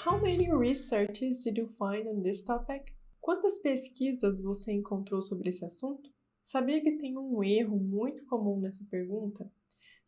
How many researches did you find on this topic? Quantas pesquisas você encontrou sobre esse assunto? Sabia que tem um erro muito comum nessa pergunta?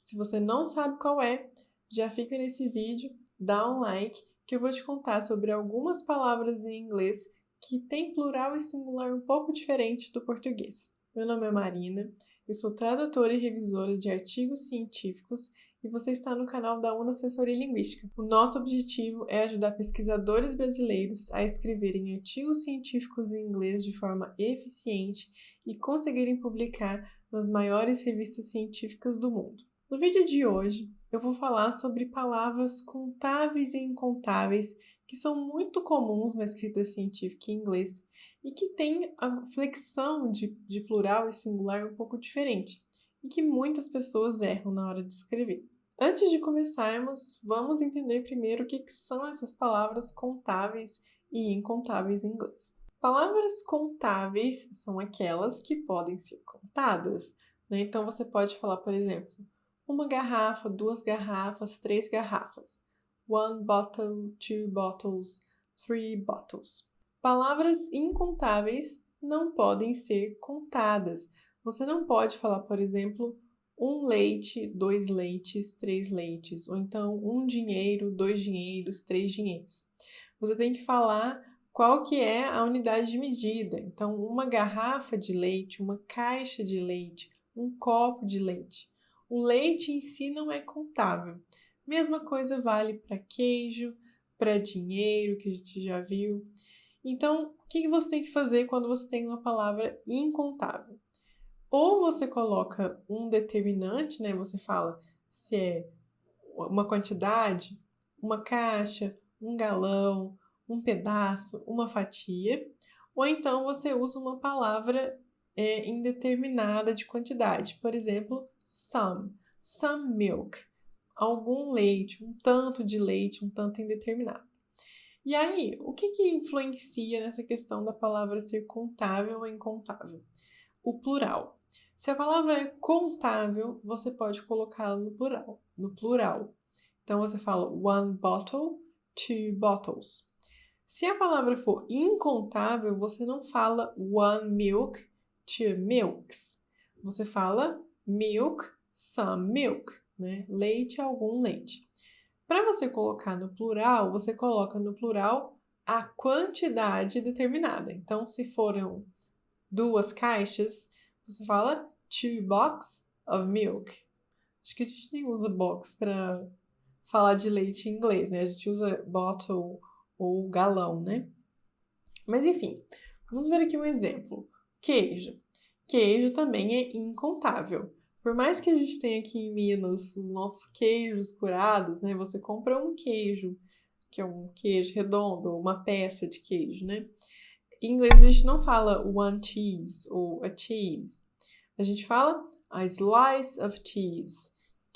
Se você não sabe qual é, já fica nesse vídeo, dá um like, que eu vou te contar sobre algumas palavras em inglês que têm plural e singular um pouco diferente do português. Meu nome é Marina, eu sou tradutora e revisora de artigos científicos e você está no canal da UNA Assessoria Linguística. O nosso objetivo é ajudar pesquisadores brasileiros a escreverem artigos científicos em inglês de forma eficiente e conseguirem publicar nas maiores revistas científicas do mundo. No vídeo de hoje, eu vou falar sobre palavras contáveis e incontáveis que são muito comuns na escrita científica em inglês e que têm a flexão de plural e singular um pouco diferente e que muitas pessoas erram na hora de escrever. Antes de começarmos, vamos entender primeiro o que são essas palavras contáveis e incontáveis em inglês. Palavras contáveis são aquelas que podem ser contadas, né? Então você pode falar, por exemplo, uma garrafa, 2 garrafas, 3 garrafas. 1 bottle, 2 bottles, 3 bottles. Palavras incontáveis não podem ser contadas. Você não pode falar, por exemplo, 1 leite, 2 leites, 3 leites. Ou então, 1 dinheiro, 2 dinheiros, 3 dinheiros. Você tem que falar qual que é a unidade de medida. Então, uma garrafa de leite, uma caixa de leite, um copo de leite. O leite em si não é contável. Mesma coisa vale para queijo, para dinheiro, que a gente já viu. Então, o que você tem que fazer quando você tem uma palavra incontável? Ou você coloca um determinante, né? Você fala se é uma quantidade, uma caixa, um galão, um pedaço, uma fatia. Ou então você usa uma palavra indeterminada de quantidade. Por exemplo, some milk, algum leite, um tanto de leite, um tanto indeterminado. E aí, o que influencia nessa questão da palavra ser contável ou incontável? O plural. Se a palavra é contável, você pode colocá-la no plural. Então você fala 1 bottle, 2 bottles. Se a palavra for incontável, você não fala 1 milk, 2 milks. Você fala milk, some milk, né? Leite, algum leite. Para você colocar no plural, você coloca no plural a quantidade determinada. Então, se foram 2 caixas, você fala 2 boxes of milk. Acho que a gente nem usa box para falar de leite em inglês, né? A gente usa bottle ou galão, né? Mas enfim, vamos ver aqui um exemplo. Queijo. Queijo também é incontável. Por mais que a gente tenha aqui em Minas os nossos queijos curados, né? Você compra um queijo, que é um queijo redondo, uma peça de queijo, né? Em inglês a gente não fala one cheese ou a cheese. A gente fala a slice of cheese,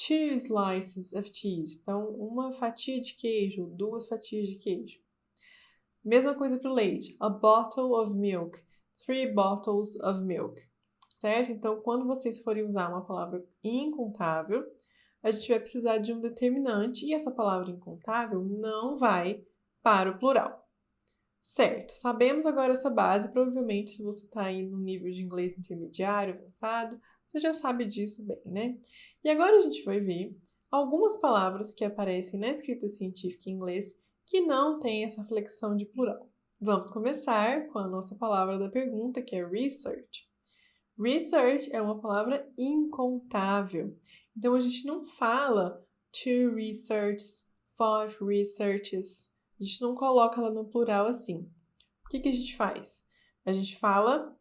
2 slices of cheese. Então, uma fatia de queijo, 2 fatias de queijo. Mesma coisa para o leite. A bottle of milk, 3 bottles of milk. Certo? Então, quando vocês forem usar uma palavra incontável, a gente vai precisar de um determinante e essa palavra incontável não vai para o plural. Certo, sabemos agora essa base. Provavelmente, se você está aí no nível de inglês intermediário, avançado, você já sabe disso bem, né? E agora a gente vai ver algumas palavras que aparecem na escrita científica em inglês que não têm essa flexão de plural. Vamos começar com a nossa palavra da pergunta, que é research. Research é uma palavra incontável. Então, a gente não fala 2 researches, 5 researches. A gente não coloca ela no plural assim. O que a gente faz? A gente fala,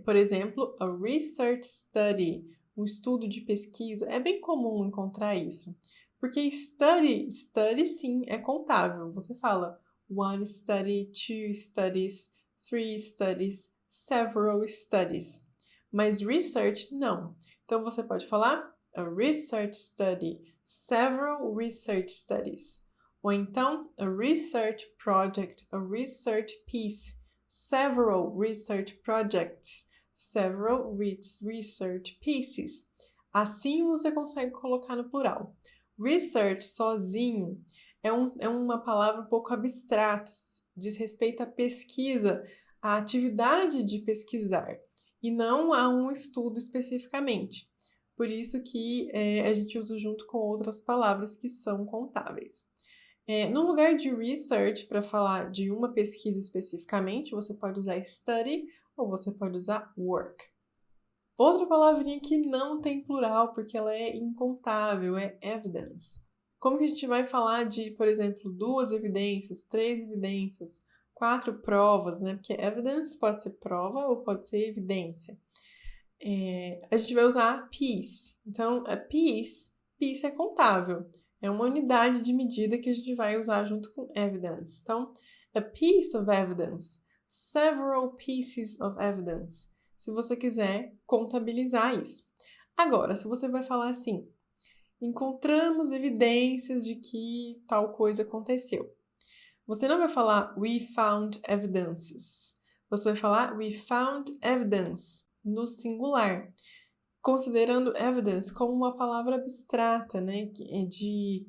por exemplo, a research study, um estudo de pesquisa. É bem comum encontrar isso. Porque study sim é contável. Você fala 1 study, 2 studies, 3 studies, several studies. Mas research não. Então você pode falar a research study, several research studies. Ou então a research project, a research piece, several research projects, several research pieces. Assim você consegue colocar no plural. Research sozinho é uma palavra um pouco abstrata, diz respeito à pesquisa, à atividade de pesquisar, e não a um estudo especificamente. Por isso que a gente usa junto com outras palavras que são contáveis. No lugar de research, para falar de uma pesquisa especificamente, você pode usar study ou você pode usar work. Outra palavrinha que não tem plural, porque ela é incontável, é evidence. Como que a gente vai falar de, por exemplo, 2 evidências, 3 evidências, 4 provas, né? Porque evidence pode ser prova ou pode ser evidência. A gente vai usar piece. Então, a piece é contável. É uma unidade de medida que a gente vai usar junto com evidence. Então, a piece of evidence, several pieces of evidence, se você quiser contabilizar isso. Agora, se você vai falar assim, encontramos evidências de que tal coisa aconteceu. Você não vai falar we found evidences. Você vai falar we found evidence no singular, considerando evidence como uma palavra abstrata, né, que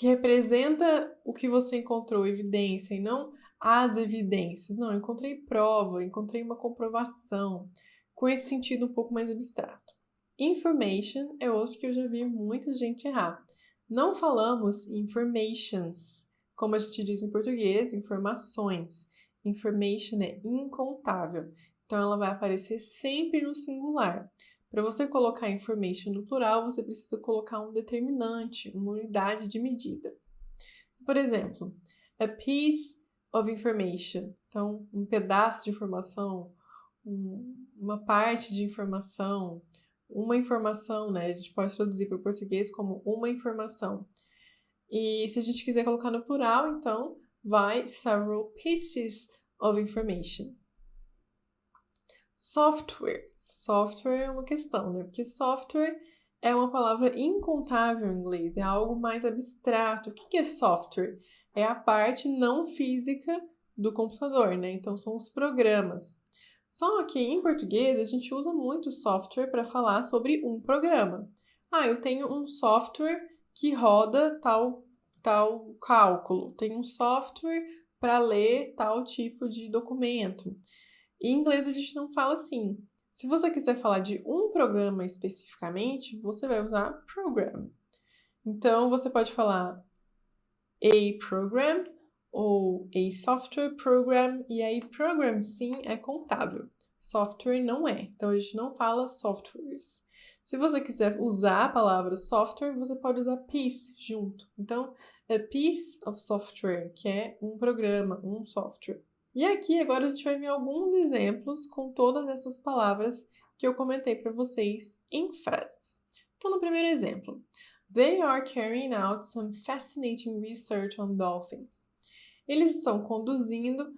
representa o que você encontrou, evidência, e não as evidências. Não, eu encontrei prova, encontrei uma comprovação, com esse sentido um pouco mais abstrato. Information é outro que eu já vi muita gente errar. Não falamos informations, como a gente diz em português, informações. Information é incontável, então ela vai aparecer sempre no singular. Para você colocar information no plural, você precisa colocar um determinante, uma unidade de medida. Por exemplo, a piece of information. Então, um pedaço de informação, uma parte de informação, uma informação, né? A gente pode traduzir para o português como uma informação. E se a gente quiser colocar no plural, então, vai several pieces of information. Software. Software é uma questão, né? Porque software é uma palavra incontável em inglês, é algo mais abstrato. O que é software? É a parte não física do computador, né? Então são os programas. Só que em português a gente usa muito software para falar sobre um programa. Eu tenho um software que roda tal cálculo, tenho um software para ler tal tipo de documento. Em inglês a gente não fala assim. Se você quiser falar de um programa especificamente, você vai usar program. Então você pode falar a program ou a software program, e aí program sim é contável. Software não é. Então a gente não fala softwares. Se você quiser usar a palavra software, você pode usar piece junto. Então, a piece of software, que é um programa, um software. E aqui agora a gente vai ver alguns exemplos com todas essas palavras que eu comentei para vocês em frases. Então, no primeiro exemplo, they are carrying out some fascinating research on dolphins. Eles estão conduzindo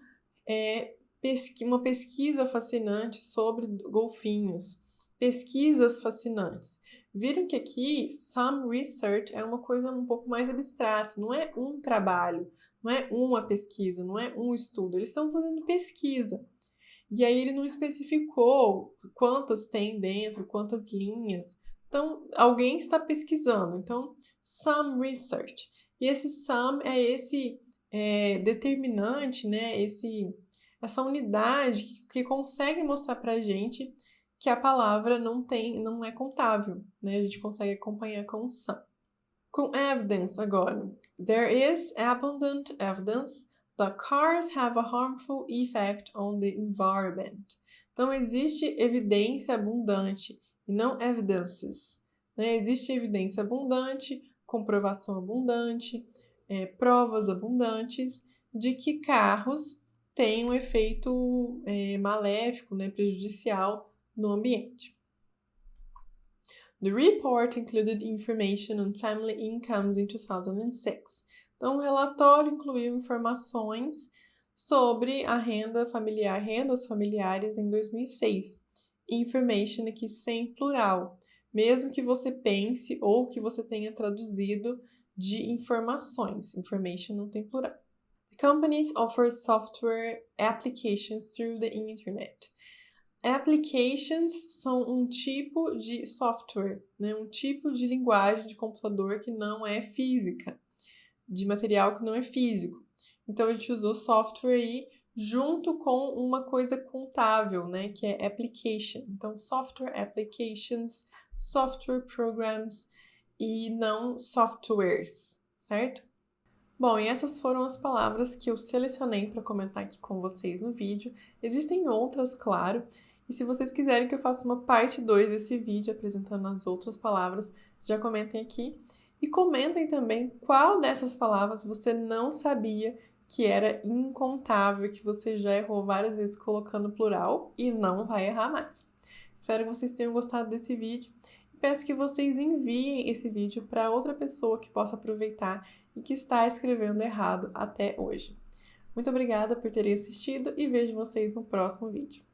uma pesquisa fascinante sobre golfinhos. Pesquisas fascinantes. Viram que aqui, some research é uma coisa um pouco mais abstrata, não é um trabalho, não é uma pesquisa, não é um estudo. Eles estão fazendo pesquisa. E aí ele não especificou quantas tem dentro, quantas linhas. Então, alguém está pesquisando. Então, some research. E esse some é esse determinante, né? Essa unidade que consegue mostrar para a gente que a palavra não é contável, né? A gente consegue acompanhar com o some. Com evidence agora. There is abundant evidence that cars have a harmful effect on the environment. Então, existe evidência abundante e não evidences. Né? Existe evidência abundante, comprovação abundante, provas abundantes de que carros têm um efeito maléfico, né, prejudicial no ambiente. The report included information on family incomes in 2006. Então, o relatório incluiu informações sobre a renda familiar, rendas familiares em 2006. Information aqui sem plural, mesmo que você pense ou que você tenha traduzido de informações. Information não tem plural. Companies offer software applications through the internet. Applications são um tipo de software, né? Um tipo de linguagem de computador que não é física. de material que não é físico. Então, a gente usou software aí junto com uma coisa contável, né, que é application. Então, software applications, software programs e não softwares, certo? Bom, e essas foram as palavras que eu selecionei para comentar aqui com vocês no vídeo. Existem outras, claro, e se vocês quiserem que eu faça uma parte 2 desse vídeo apresentando as outras palavras, já comentem aqui. E comentem também qual dessas palavras você não sabia que era incontável, que você já errou várias vezes colocando plural e não vai errar mais. Espero que vocês tenham gostado desse vídeo e peço que vocês enviem esse vídeo para outra pessoa que possa aproveitar e que está escrevendo errado até hoje. Muito obrigada por terem assistido e vejo vocês no próximo vídeo.